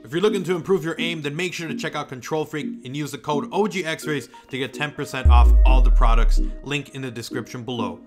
If you're looking to improve your aim, then make sure to check out Control Freak and use the code OGXRAYZ to get 10% off all the products. Link in the description below.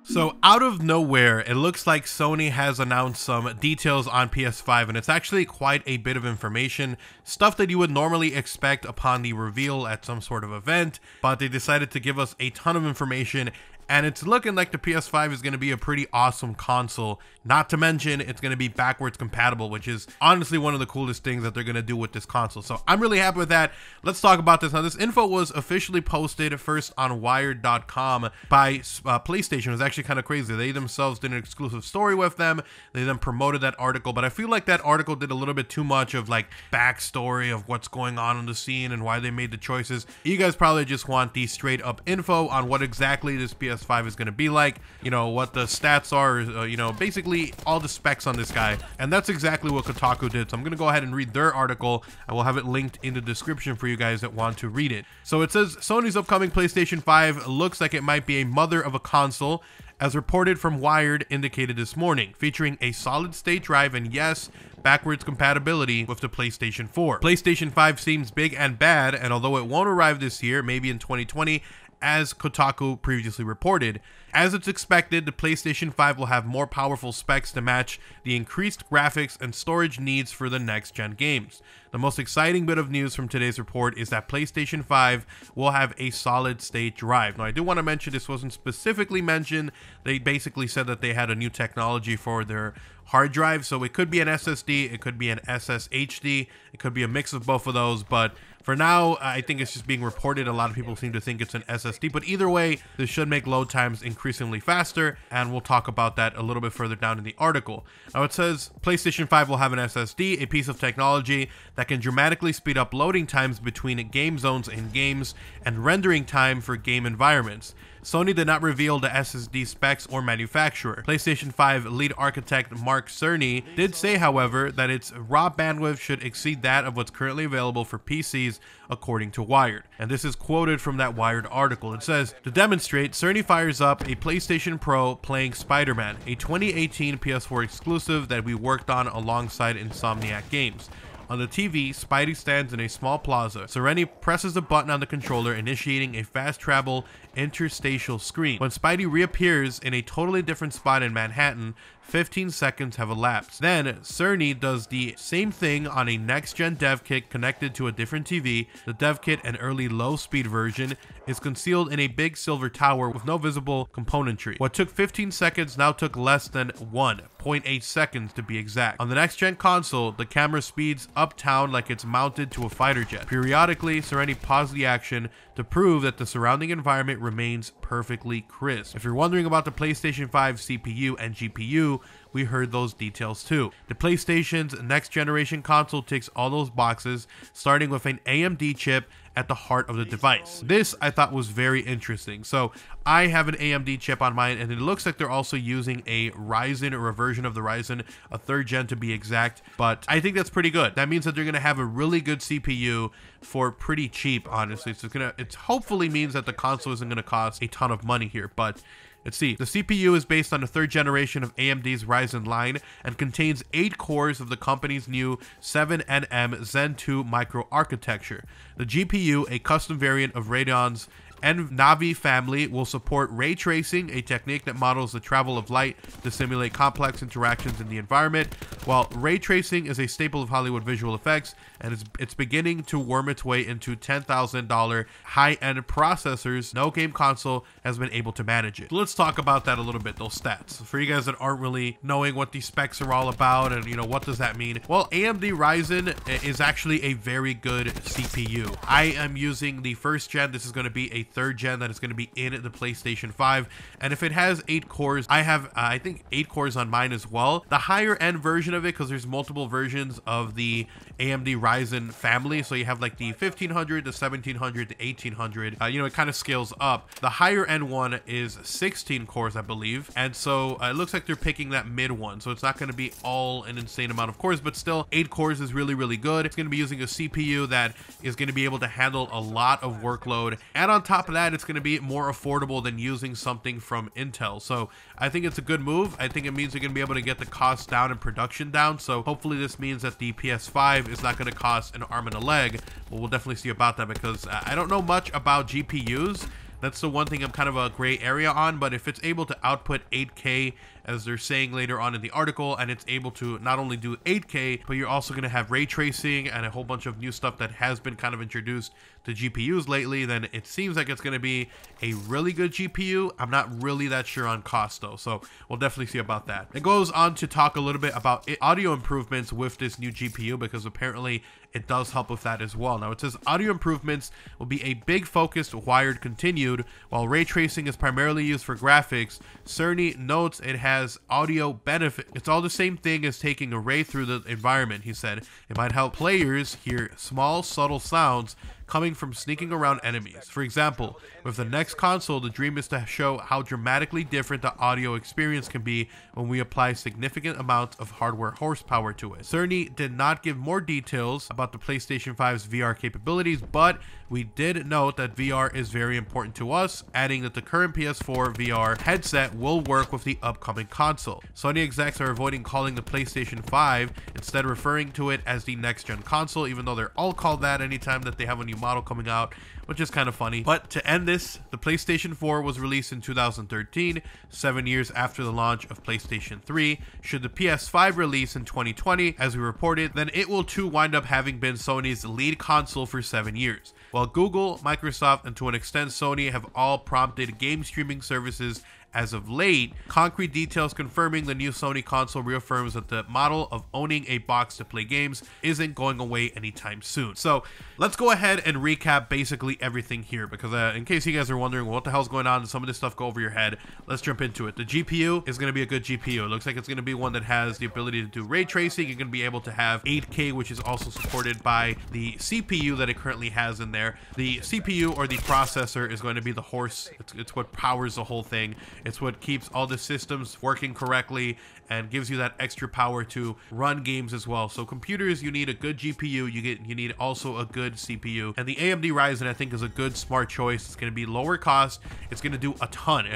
So out of nowhere, it looks like Sony has announced some details on PS5, and it's actually quite a bit of information, stuff that you would normally expect upon the reveal at some sort of event, but they decided to give us a ton of information. And it's looking like the PS5 is going to be a pretty awesome console. Not to mention, it's going to be backwards compatible, which is honestly one of the coolest things that they're going to do with this console. So I'm really happy with that. Let's talk about this. Now, this info was officially posted first on Wired.com by PlayStation. It was actually kind of crazy. They themselves did an exclusive story with them. They then promoted that article. But I feel like that article did a little bit too much of like backstory of what's going on the scene and why they made the choices. You guys probably just want the straight up info on what exactly this PS5 is going to be like, you know, what the stats are, you know, basically all the specs on this guy. And that's exactly what Kotaku did. So I'm going to go ahead and read their article. I will have it linked in the description for you guys that want to read it. So it says Sony's upcoming PlayStation 5 looks like it might be a mother of a console, as reported from Wired indicated this morning, featuring a solid state drive and yes, backwards compatibility with the PlayStation 4. PlayStation 5 seems big and bad, and although it won't arrive this year, maybe in 2020, as Kotaku previously reported. As it's expected, the PlayStation 5 will have more powerful specs to match the increased graphics and storage needs for the next-gen games. The most exciting bit of news from today's report is that PlayStation 5 will have a solid-state drive. Now, I do want to mention this wasn't specifically mentioned. They basically said that they had a new technology for their hard drive, so it could be an SSD, it could be an SSHD, it could be a mix of both of those, but for now, I think it's just being reported. A lot of people seem to think it's an SSD, but either way, this should make load times increasingly faster, and we'll talk about that a little bit further down in the article. Now, it says PlayStation 5 will have an SSD, a piece of technology that can dramatically speed up loading times between game zones in games and rendering time for game environments. Sony did not reveal the SSD specs or manufacturer. PlayStation 5 lead architect Mark Cerny did say, however, that its raw bandwidth should exceed that of what's currently available for PCs, according to Wired. And this is quoted from that Wired article. It says, to demonstrate, Cerny fires up a PlayStation Pro playing Spider-Man, a 2018 PS4 exclusive that we worked on alongside Insomniac Games. On the TV, Spidey stands in a small plaza. Cerny presses a button on the controller, initiating a fast travel interstitial screen. When Spidey reappears in a totally different spot in Manhattan, 15 seconds have elapsed. Then, Cerny does the same thing on a next-gen dev kit connected to a different TV. The dev kit, an early low-speed version, is concealed in a big silver tower with no visible componentry. What took 15 seconds now took less than 1.8 seconds to be exact. On the next-gen console, the camera speeds uptown like it's mounted to a fighter jet. Periodically, Cerny pauses the action to prove that the surrounding environment remains perfectly crisp. If you're wondering about the PlayStation 5 CPU and GPU, we heard those details too. The PlayStation's next generation console ticks all those boxes, starting with an AMD chip at the heart of the device. This I thought was very interesting. So I have an AMD chip on mine, and it looks like they're also using a Ryzen, or a version of the Ryzen, a 3rd gen to be exact, but I think that's pretty good. That means that they're gonna have a really good CPU for pretty cheap, honestly. So it hopefully means that the console isn't gonna cost a ton of money here, but let's see. The CPU is based on the 3rd generation of AMD's Ryzen line and contains 8 cores of the company's new 7nm Zen 2 microarchitecture. The GPU, a custom variant of Radeon's Navi family, will support ray tracing, a technique that models the travel of light to simulate complex interactions in the environment. While ray tracing is a staple of Hollywood visual effects, and it's beginning to worm its way into $10,000 high-end processors, no game console has been able to manage it. So let's talk about that a little bit, those stats. For you guys that aren't really knowing what these specs are all about, and you know, what does that mean? Well, AMD Ryzen is actually a very good CPU. I am using the 1st gen. This is going to be a 3rd gen that is going to be in the PlayStation 5, and if it has 8 cores, I have I think 8 cores on mine as well. The higher end version of it, because there's multiple versions of the AMD Ryzen family, so you have like the 1500, the 1700, the 1800, you know, it kind of scales up. The higher end one is 16 cores, I believe, and so it looks like they're picking that mid one, so it's not going to be all an insane amount of cores, but still 8 cores is really good. It's going to be using a CPU that is going to be able to handle a lot of workload, and on top top of that, it's going to be more affordable than using something from Intel. So I think it's a good move. I think it means you're going to be able to get the cost down and production down. So hopefully this means that the PS5 is not going to cost an arm and a leg. But we'll definitely see about that, because I don't know much about GPUs. That's the one thing I'm kind of a gray area on, but if it's able to output 8K, as they're saying later on in the article, and it's able to not only do 8K, but you're also going to have ray tracing and a whole bunch of new stuff that has been kind of introduced to GPUs lately, then it seems like it's going to be a really good GPU. I'm not really that sure on cost though, so we'll definitely see about that. It goes on to talk a little bit about audio improvements with this new GPU, because apparently it does help with that as well. Now it says audio improvements will be a big focus. Wired continued. While ray tracing is primarily used for graphics, Sony notes it has audio benefit. It's all the same thing as taking a ray through the environment, he said. It might help players hear small, subtle sounds coming from sneaking around enemies. For example, with the next console, the dream is to show how dramatically different the audio experience can be when we apply significant amounts of hardware horsepower to it. Sony did not give more details about the PlayStation 5's VR capabilities, but we did note that VR is very important to us, adding that the current PS4 VR headset will work with the upcoming console. Sony execs are avoiding calling the PlayStation 5, instead referring to it as the next-gen console, even though they're all called that anytime that they have a new model coming out, which is kind of funny. But to end this, the PlayStation 4 was released in 2013, 7 years after the launch of PlayStation 3. Should the PS5 release in 2020, as we reported, then it will too wind up having been Sony's lead console for 7 years. While Google, Microsoft, and to an extent Sony have all prompted game streaming services as of late, concrete details confirming the new Sony console reaffirms that the model of owning a box to play games isn't going away anytime soon. So let's go ahead and recap basically everything here, because in case you guys are wondering what the hell's going on, and some of this stuff go over your head, let's jump into it. The GPU is going to be a good GPU. It looks like it's going to be one that has the ability to do ray tracing. You're going to be able to have 8K, which is also supported by the CPU that it currently has in there. The CPU, or the processor, is going to be the horse. It's what powers the whole thing. It's what keeps all the systems working correctly and gives you that extra power to run games as well. So computers, you need a good GPU, you need also a good CPU, and the AMD Ryzen I think is a good smart choice. It's going to be lower cost, it's going to do a ton.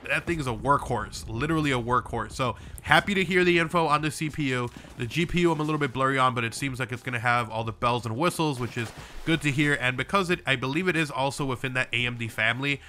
That thing is a workhorse, literally a workhorse. So happy to hear the info on the CPU. The GPU I'm a little bit blurry on, but it seems like it's going to have all the bells and whistles, which is good to hear. And because I believe it is also within that AMD family,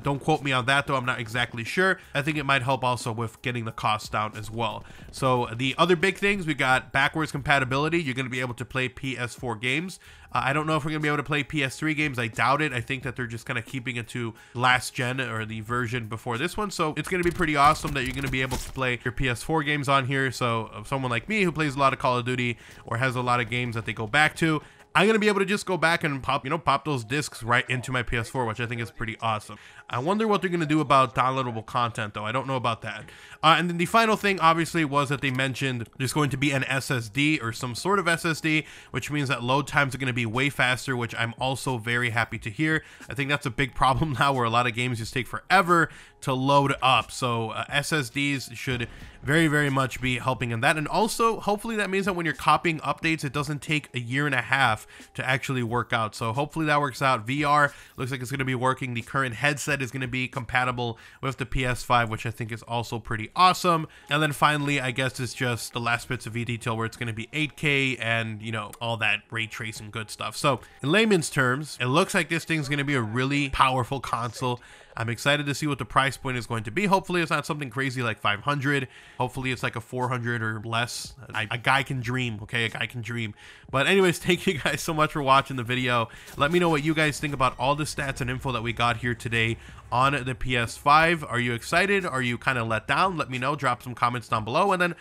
don't quote me on that though, I'm not exactly sure. I think it might help also with getting the cost down as well. So the other big things, we got backwards compatibility. You're going to be able to play PS4 games. I don't know if we're going to be able to play PS3 games. I doubt it. I think that they're just kind of keeping it to last gen, or the version before this one. So it's going to be pretty awesome that you're going to be able to play your PS4 games on here. So someone like me who plays a lot of Call of Duty or has a lot of games that they go back to, I'm going to be able to just go back and pop those discs right into my PS4, which I think is pretty awesome. I wonder what they're going to do about downloadable content, though. I don't know about that. And then the final thing, obviously, was that they mentioned there's going to be an SSD or some sort of SSD, which means that load times are going to be way faster, which I'm also very happy to hear. I think that's a big problem now, where a lot of games just take forever to load up. So SSDs should very, very much be helping in that. And also, hopefully that means that when you're copying updates, it doesn't take a year and a half to actually work out. So hopefully that works out. VR looks like it's going to be working. The current headset is going to be compatible with the PS5, which I think is also pretty awesome. And then finally, I guess it's just the last bits of detail where it's going to be 8K and, all that ray tracing good stuff. So in layman's terms, it looks like this thing's going to be a really powerful console. I'm excited to see what the price point is going to be. Hopefully it's not something crazy like 500. Hopefully it's like a 400 or less. A guy can dream, okay? A guy can dream. But anyways, thank you guys so much for watching the video. Let me know what you guys think about all the stats and info that we got here today on the PS5. Are you excited? Are you kind of let down? Let me know. Drop some comments down below. And then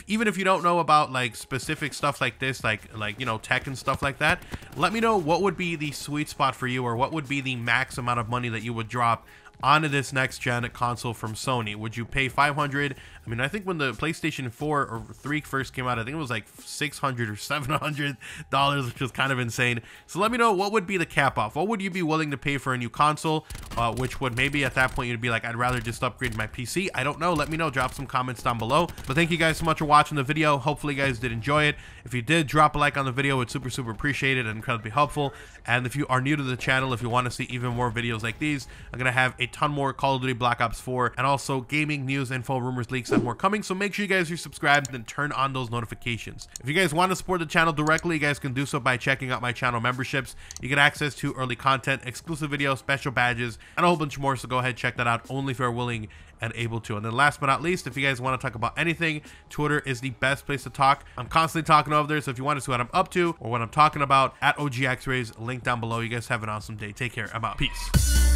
even if you don't know about like specific stuff like this, like tech and stuff like that, let me know what would be the sweet spot for you, or what would be the max amount of money that you would drop on this next gen console from Sony? Would you pay $500? I mean, I think when the PlayStation 4 or 3 first came out, I think it was like $600 or $700, which was kind of insane. So let me know, what would be the cap off? What would you be willing to pay for a new console? Which would maybe at that point you'd be like, I'd rather just upgrade my PC. I don't know. Let me know. Drop some comments down below. But thank you guys so much for watching the video. Hopefully you guys did enjoy it. If you did, drop a like on the video. It's super appreciated and incredibly helpful. And if you are new to the channel, if you want to see even more videos like these, I'm going to have a ton more Call of Duty Black Ops 4 and also gaming news, info, rumors, leaks, and more coming. So make sure you guys are subscribed and turn on those notifications. If you guys want to support the channel directly, you guys can do so by checking out my channel memberships. You get access to early content, exclusive videos, special badges, and a whole bunch more. So go ahead, check that out only if you're willing and able to. And then last but not least, if you guys want to talk about anything, Twitter is the best place to talk. I'm constantly talking over there, so if you want to see what I'm up to or what I'm talking about, at OGXRAYZ, link down below. You guys have an awesome day. Take care. I'm out. Peace.